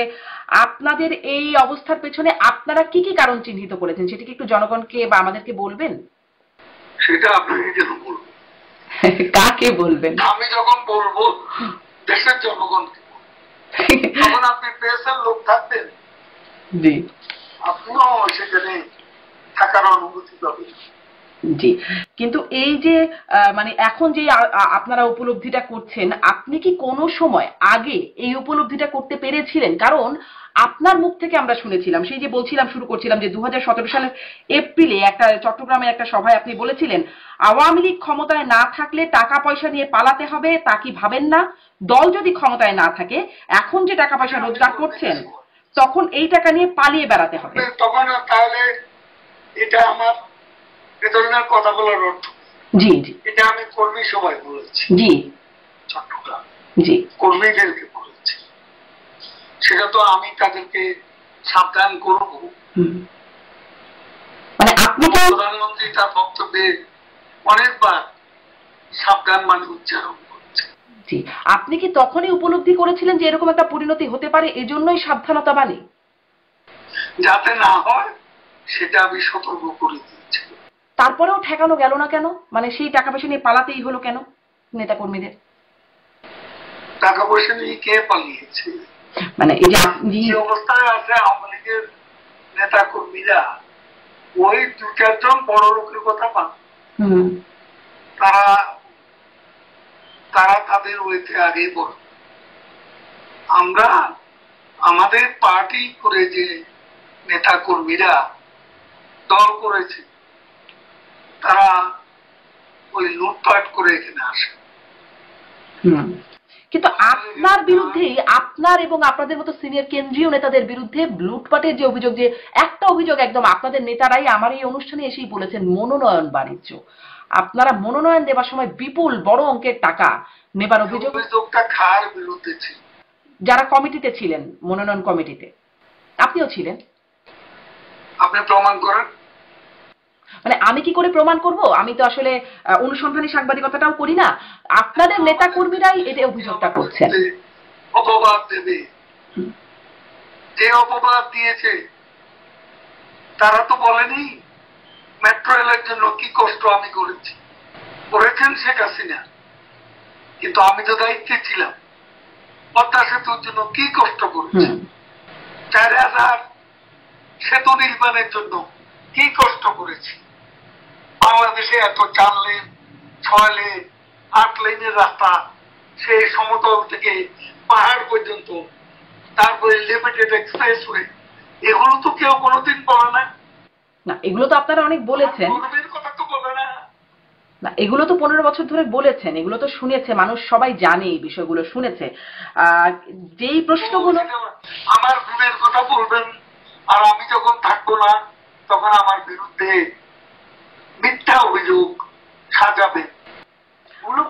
আপনাদের এই অবস্থার পেছনে আপনারা কি কি কারণ চিহ্নিত করেছেন, সেটা কি একটু জনগণকে বা আমাদেরকে বলবেন? সেটা আপনাকে কেন বলবো? কাকে বলবেন? আমি যখন বলবো দেশের জনগণকে, তখন আপনি প্রেসের লোক থাকবেন। জি, আপনিও সেখানে থাকার অনুভূতি পাবেন। জি, কিন্তু এই যে মানে এখন যে আপনারা উপলব্ধিটা করছেন, আপনি কি কোনো সময় আগে এই উপলব্ধিটা করতে পেরেছিলেন? কারণ আপনার মুখ থেকে আমরা শুনেছিলাম, সেই যে বলছিলাম, শুরু করছিলাম যে 2017 সালের এপ্রিলে একটা চট্টগ্রামের একটা সভায় আপনি বলেছিলেন, আওয়ামী লীগ ক্ষমতায় না থাকলে টাকা পয়সা নিয়ে পালাতে হবে তা কি ভাবেন না? দল যদি ক্ষমতায় না থাকে, এখন যে টাকা পয়সা রোজগার করছেন, তখন এই টাকা নিয়ে পালিয়ে বেড়াতে হবে। তখন তাহলে এটা আমার এ ধরনের কথা বলার অর্থ। জি জি, এটা আমি কর্মী সবাই বলেছি, জি চট্টগ্রাম জি, কর্মীদেরকে বলেছি। সেটা তো আমি তাদেরকে সাবধান করব। মানে আপনি কি প্রধানমন্ত্রী তার বক্তব্যে অনেকবার সাবধান মানে উচ্চারণ করছে। জি, আপনি কি তখনই উপলব্ধি করেছিলেন যে এরকম একটা পরিণতি হতে পারে, এজন্যই সাবধানতা বাণী? যাতে না হয় সেটা আমি সতর্ক করে দিয়েছি। তারপরেও ঠেকানো গেল না কেন? মানে সেই টাকা পয়সা নিয়ে পালাতেই হলো কেন নেতা কর্মীদের? টাকা পয়সা নিয়ে কে পালিয়েছে? মানে এই যে যে অবস্থায় আছে আওয়ামী লীগের নেতা কর্মীরা, ওই দু চারজন বড় লোকের কথা পান, তারা তারা তাদের ওইতে আগেই বড়। আমরা আমাদের পার্টি করে যে নেতা কর্মীরা দল করেছে, তারা ওই লুটপাট করে এখানে আসে। কিন্তু আপনার বিরুদ্ধে, আপনার এবং আপনাদের মতো সিনিয়র কেন্দ্রীয় নেতাদের বিরুদ্ধে লুটপাটের যে অভিযোগ, যে একটা অভিযোগ একদম আপনাদের নেতারাই আমার এই অনুষ্ঠানে এসেই বলেছেন, মনোনয়ন বাণিজ্য। আপনারা মনোনয়ন দেওয়ার সময় বিপুল বড় অঙ্কের টাকা নেবার অভিযোগটা কার বিরুদ্ধে ছিল? যারা কমিটিতে ছিলেন, মনোনয়ন কমিটিতে, আপনিও ছিলেন। আপনি প্রমাণ করেন। মানে আমি কি করে প্রমাণ করব? আমি তো আসলে অনুসন্ধানী সাংবাদিকতাটাও করি না। আপনাদের নেতা কর্মীরাই এটা অভিযোগটা করছেন। অপবাদ দেবে, যে অপবাদ দিয়েছে তারা তো বলেনি মেট্রো রেলের জন্য কি কষ্ট আমি করেছি। করেছেন শেখ হাসিনা, কিন্তু আমি তো দায়িত্বে ছিলাম। পদ্মা সেতুর জন্য কি কষ্ট করেছি, 4000 সেতু নির্মাণের জন্য কি কষ্ট করেছি। বাংলাদেশে এত 4 লেন 6 লেন 8 লেনের রাস্তা, সেই সমতল থেকে পাহাড় পর্যন্ত, তারপরে লিমিটেড এক্সপ্রেসওয়ে, এগুলো তো কেউ কোনোদিন বলে না। না, এগুলো তো আপনারা অনেক বলেছেন। কথা তো বলে না। না, এগুলো তো 15 বছর ধরে বলেছেন, এগুলো তো শুনেছে মানুষ, সবাই জানে এই বিষয়গুলো, শুনেছে। যেই প্রশ্নগুলো, আমার গুণের কথা বলবেন, আর আমি যখন থাকবো না তখন আমার বিরুদ্ধে মিথ্যা অভিযোগ সাজাবেন,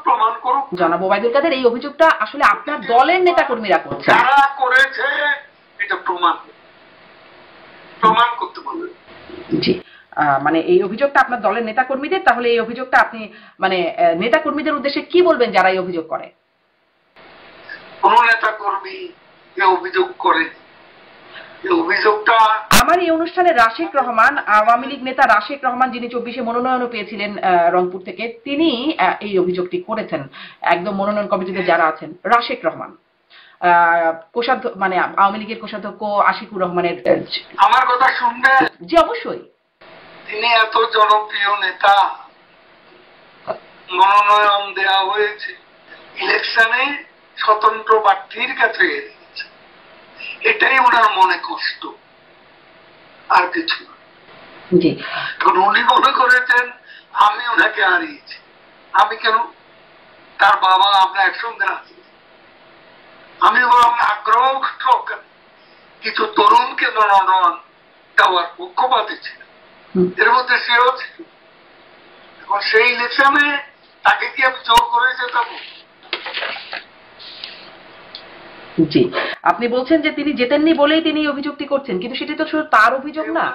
প্রমাণ করুক। জনাব ওবায়দুল কাদের, এই অভিযোগটা আসলে আপনার দলের নেতা কর্মীরা করছে। যারা করেছে এটা প্রমাণ করতে বলবেন। জি, মানে এই অভিযোগটা আপনার দলের নেতা কর্মীদের, তাহলে এই অভিযোগটা আপনি মানে নেতা কর্মীদের উদ্দেশ্যে কি বলবেন যারা এই অভিযোগ করে? কোন নেতা কর্মী এই অভিযোগ করে? অভিযোগটা আমার এই অনুষ্ঠানে রাশেক রহমান, আওয়ামী লীগ নেতা রাশেক রহমান, যিনি 24-এ মনোনয়নও পেয়েছিলেন রংপুর থেকে, তিনি এই অভিযোগটি করেছেন। একদম মনোনয়ন কমিটিতে যারা আছেন, রাশেক রহমান, কোষাধ্যক্ষ, মানে আওয়ামী লীগের কোষাধ্যক্ষ আশিকুর রহমানের। আমার কথা শুনবেন? জি অবশ্যই। তিনি এত জনপ্রিয় নেতা, মনোনয়ন দেওয়া হয়েছে ইলেকশনে স্বতন্ত্র প্রার্থীর কাছে, এটাই ওনার মনে কষ্ট, আর কিছু না। জি, কারণ উনি মনে করেছেন আমি ওনাকে হারিয়েছি। আমি কেন? তার বাবা আমরা একসঙ্গে আছি। আমি বরং আগ্রহ কিছু তরুণকে মনোনয়ন দেওয়ার পক্ষপাতী ছিল, এর মধ্যে সেও ছিল। এখন সেই ইলেকশনে তাকে কি আমি জোর করে যেতাবো? জি, আপনি বলছেন যে তিনি জেতেননি বলেই তিনি অভিযোগটি করছেন, কিন্তু সেটি তো শুধু তার অভিযোগ না।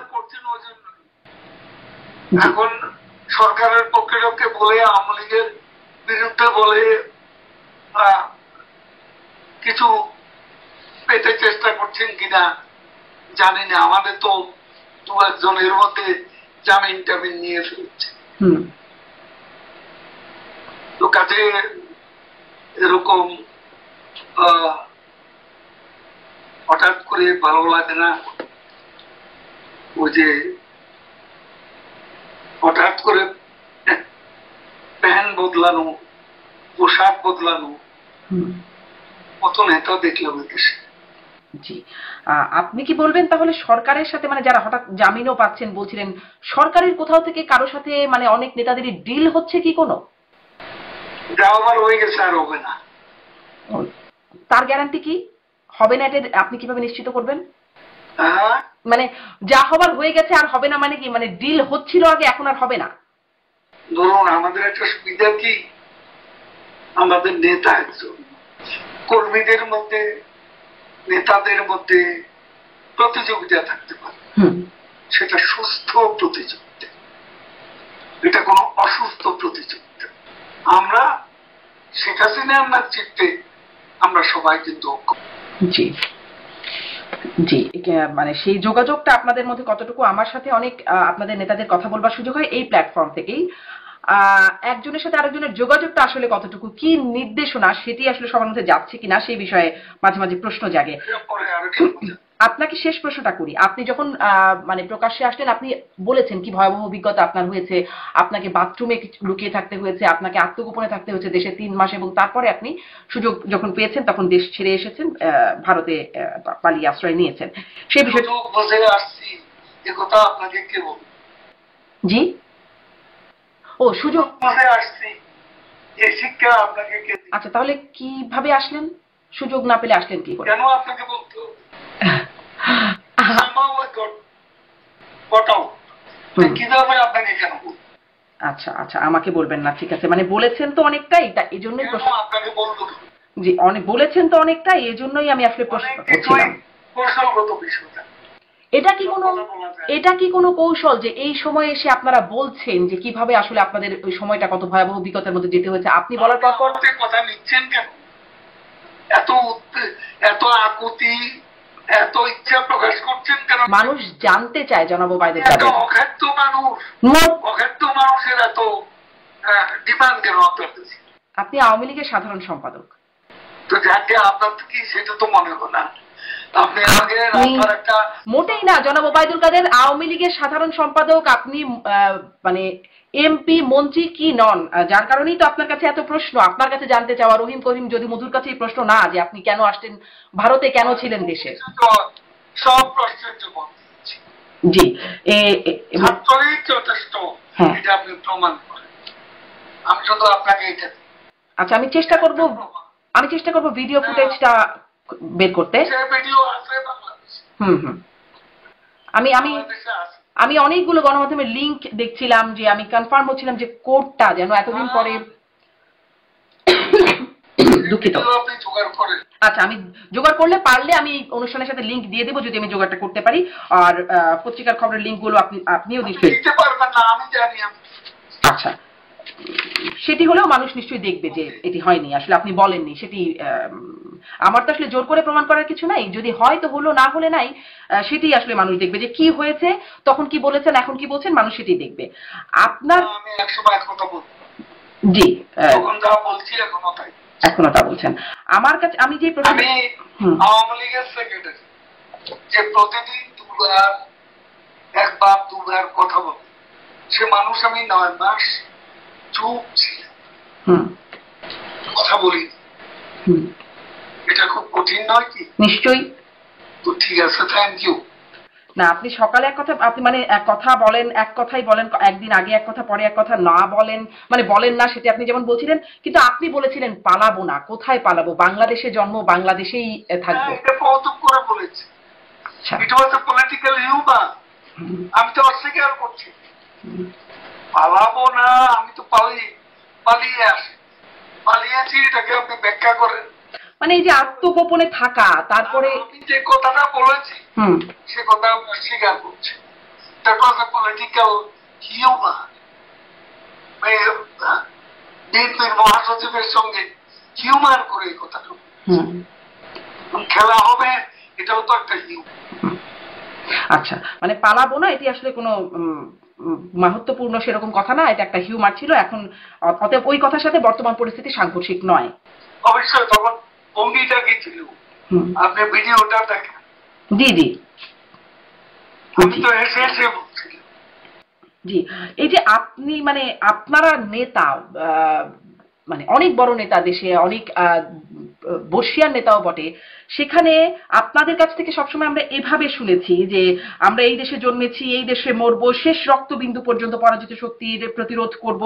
এখন সরকারের পক্ষে লোককে বলে, আওয়ামী লীগের বিরুদ্ধে বলে কিছু পেতে চেষ্টা করছেন কিনা জানি না। আমাদের তো 2-1 জনের মধ্যে জামিন টামিন নিয়ে ফেলছে। তো কাজে এরকম হঠাৎ করে ভালো লাগে না। ওই যে হঠাৎ করে বদলানো, পোশাক বদলানো, কত নেতা দেখলাম দেশে। জি, আপনি কি বলবেন তাহলে সরকারের সাথে, মানে যারা হঠাৎ জামিনও পাচ্ছেন বলছিলেন, সরকারের কোথাও থেকে কারো সাথে মানে অনেক নেতাদেরই ডিল হচ্ছে কি কোনো? যা আমার হয়ে গেছে আর হবে না। তার গ্যারান্টি কি? হবে না এটা আপনি কিভাবে নিশ্চিত করবেন? হ্যাঁ, মানে যা হবার হয়ে গেছে আর হবে না মানে কি? মানে ডিল হচ্ছিল আগে, এখন আর হবে না? ধরুন আমাদের একটা সুবিধা কি, আমাদের নেতা একজন, কর্মীদের মধ্যে নেতাদের মধ্যে প্রতিযোগিতা থাকতে পারে, সেটা সুস্থ প্রতিযোগিতা, এটা কোনো অসুস্থ প্রতিযোগিতা। আমরা শেখ হাসিনার নেতৃত্বে আমরা সবাই কিন্তু জি জি, মানে সেই যোগাযোগটা আপনাদের মধ্যে কতটুকু? আমার সাথে অনেক আপনাদের নেতাদের কথা বলবার সুযোগ হয় এই প্ল্যাটফর্ম থেকেই। একজনের সাথে আরেকজনের যোগাযোগটা আসলে কতটুকু, কি নির্দেশনা সেটি আসলে সবার মধ্যে যাচ্ছে কিনা সেই বিষয়ে মাঝে মাঝে প্রশ্ন জাগে। আপনাকে শেষ প্রশ্নটা করি, আপনি যখন মানে প্রকাশ্যে আসলেন, আপনি বলেছেন কি ভয়াবহ অভিজ্ঞতা আপনার হয়েছে, আপনাকে বাথরুমে লুকিয়ে থাকতে হয়েছে, আপনাকে আত্মগোপনে থাকতে হয়েছে দেশে 3 মাস, এবং তারপরে আপনি সুযোগ যখন পেয়েছেন তখন দেশ ছেড়ে এসেছেন, ভারতে পালিয়ে আশ্রয় নিয়েছেন। সেই বিষয়টা বুঝে আসছি, এ কথা আপনাকে কে বলবে? জি, ও সুযোগ বুঝে আসছি, এই শিক্ষা আপনাকে কে? আচ্ছা, তাহলে কিভাবে আসলেন? সুযোগ না পেলে আসলেন কি করে? কেন আপনাকে বলতে হবে? কিভাবে আপনাকে কেন? আচ্ছা আচ্ছা, আমাকে বলবেন না, ঠিক আছে। মানে বলেছেন তো অনেকটাই, এই জন্যই আপনাকে বলবো। জি, অনেক বলেছেন তো অনেকটাই, এই জন্যই আমি আসলে প্রশ্ন করছিলাম। কৌশলগত বিষয়টা এটা কি কোনো কৌশল যে এই সময় এসে আপনারা বলছেন যে কিভাবে আসলে আপনাদের ওই সময়টা কত ভয়াবহ অভিজ্ঞতার মধ্যে যেতে হয়েছে? আপনি বলার পর কথা নিচ্ছেন কেন? এত আকুতি, এত ইচ্ছা প্রকাশ করছেন কেন? মানুষ জানতে চায় জনাব ওবায়দুল কাদের। অখাদ্য মানুষের এত ডিমান্ড কেন আপনার কাছে? আপনি আওয়ামী লীগের সাধারণ সম্পাদক। তো যাকে আপনার কি সেটা তো মনে হয় না। আপনি আগে একটা মোটেই না জনাব ওবায়দুল কাদের আওয়ামী লীগের সাধারণ সম্পাদক। আপনি মানে এমপি মন্ত্রী কি নন? যার কারণেই তো আপনার কাছে এত প্রশ্ন, আপনার কাছে জানতে চাওয়া। রহিম করিম যদি মধুর কাছে এই প্রশ্ন না যে আপনি কেন আসলেন ভারতে, কেন ছিলেন দেশে, সব প্রশ্নের জবাব জি যথেষ্ট, এটা আপনি প্রমাণ করেন। আমি শুধু আপনাকে এটা। আচ্ছা, আমি চেষ্টা করব ভিডিও ফুটেজটা বের করতে। আমি অনেকগুলো গণমাধ্যমের লিংক দেখছিলাম, যে আমি কনফার্ম হচ্ছিলাম যে কোডটা যেন এতদিন পরে। দুঃখিত। আচ্ছা, আমি জোগাড় করলে পারলে আমি অনুষ্ঠানের সাথে লিংক দিয়ে দেবো, যদি আমি জোগাড়টা করতে পারি। আর পত্রিকার খবরের লিংকগুলো আপনিও দিতে পারবেন না, আমি জানি। আচ্ছা, সেটি হলেও মানুষ নিশ্চয়ই দেখবে যে এটি হয়নি, আসলে আপনি বলেননি সেটি। আমার তো আসলে জোর করে প্রমাণ করার কিছু নাই, যদি হয় তো হলো, না হলে নাই। সেটি আসলে মানুষ দেখবে যে কি হয়েছে, তখন কি বলেছেন, এখন কি বলছেন, মানুষ সেটি দেখবে। আপনার আমি 100 কথা বলবো। জি, তখন যা বলছি এখনো তা বলছেন। আমার কাছে আমি যে আমি আওয়ামী লীগের সেক্রেটারি, যে প্রতিদিন একবার দুবার কথা বলে সে মানুষ, আমি 9 মাস চুপ ছিলাম, কথা বলি। এটা খুব কঠিন নয় কি? নিশ্চয়ই। তো ঠিক আছে, থ্যাংক ইউ। না, আপনি সকালে এক কথা, আপনি মানে এক কথা বলেন, এক কথাই বলেন, একদিন আগে এক কথা পরে এক কথা না বলেন, মানে বলেন না, সেটা আপনি যেমন বলছিলেন। কিন্তু আপনি বলেছিলেন পালাবো না। কোথায় পালাবো? বাংলাদেশে জন্ম, বাংলাদেশেই থাকবো। এটা প্রথম করে বলেছি। এটা হচ্ছে পলিটিক্যাল হিউমার। আমি তো অস্বীকার করছি, পালাবো না। আমি তো পালিয়ে আসি, পালিয়েছি। এটাকে আপনি ব্যাখ্যা করেন। মানে এই যে আত্মগোপনে থাকা, তারপরে আমি যে কথাটা বলেছি সে কথা আমি অস্বীকার করছি। Political humour. বিএনপির মহাসচিবের সঙ্গে হিউমার করে এই কথাটা খেলা হবে, এটাও তো একটা হিউমার। আচ্ছা, মানে পালাবো না এটি আসলে কোনো মাহাত্ম্যপূর্ণ সেরকম কথা না, এটা একটা হিউমার ছিল। এখন অতএব ওই কথার সাথে বর্তমান পরিস্থিতি সাংঘর্ষিক নয়। অবশ্যই তখন ভঙ্গিটা কি ছিল, আপনি ভিডিওটা দেখেন। জি জি, আমি তো এসে বলছিলাম। জি, এই যে আপনি মানে আপনারা নেতা, মানে অনেক বড় নেতা, দেশে অনেক বর্ষিয়ান নেতাও বটে, সেখানে আপনাদের কাছ থেকে সবসময় আমরা এভাবে শুনেছি যে আমরা এই দেশে জন্মেছি, এই দেশে মরবো, শেষ রক্তবিন্দু পর্যন্ত পরাজিত শক্তির প্রতিরোধ করব,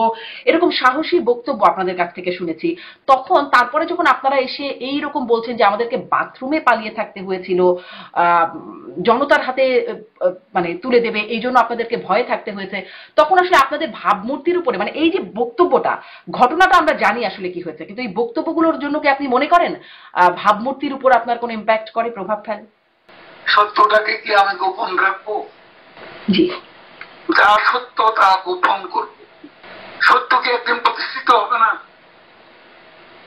এরকম সাহসী বক্তব্য আপনাদের কাছ থেকে শুনেছি। তখন তারপরে যখন আপনারা এসে এই রকম বলছেন যে আমাদেরকে বাথরুমে পালিয়ে থাকতে হয়েছিল, জনতার হাতে মানে তুলে দেবে এই জন্য আপনাদেরকে ভয়ে থাকতে হয়েছে, তখন আসলে আপনাদের ভাবমূর্তির উপরে মানে এই যে বক্তব্যটা, ঘটনাটা আমরা জানি আসলে কি হয়েছে, কিন্তু এই বক্তব্যগুলোর জন্য কি আপনি মনে করেন ভাবমূর্তির উপর আপনার কোনো ইম্প্যাক্ট করে, প্রভাব ফেলে? সত্যটাকে কি আমি গোপন রাখবো? জি, যা সত্য তা গোপন করবো। সত্য কি একদিন প্রতিষ্ঠিত হবে না?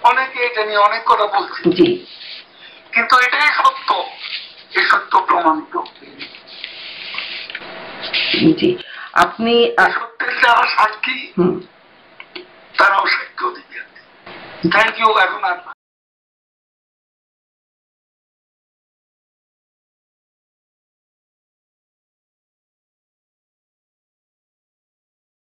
অনেকে এটা নিয়ে অনেক কথা বলছে, জি, কিন্তু এটাই সত্য, এই সত্য প্রমাণিত। জি, আপনি সত্যের যারা সাক্ষী তারাও সাক্ষ্য দিবে। Thank you. এখন আর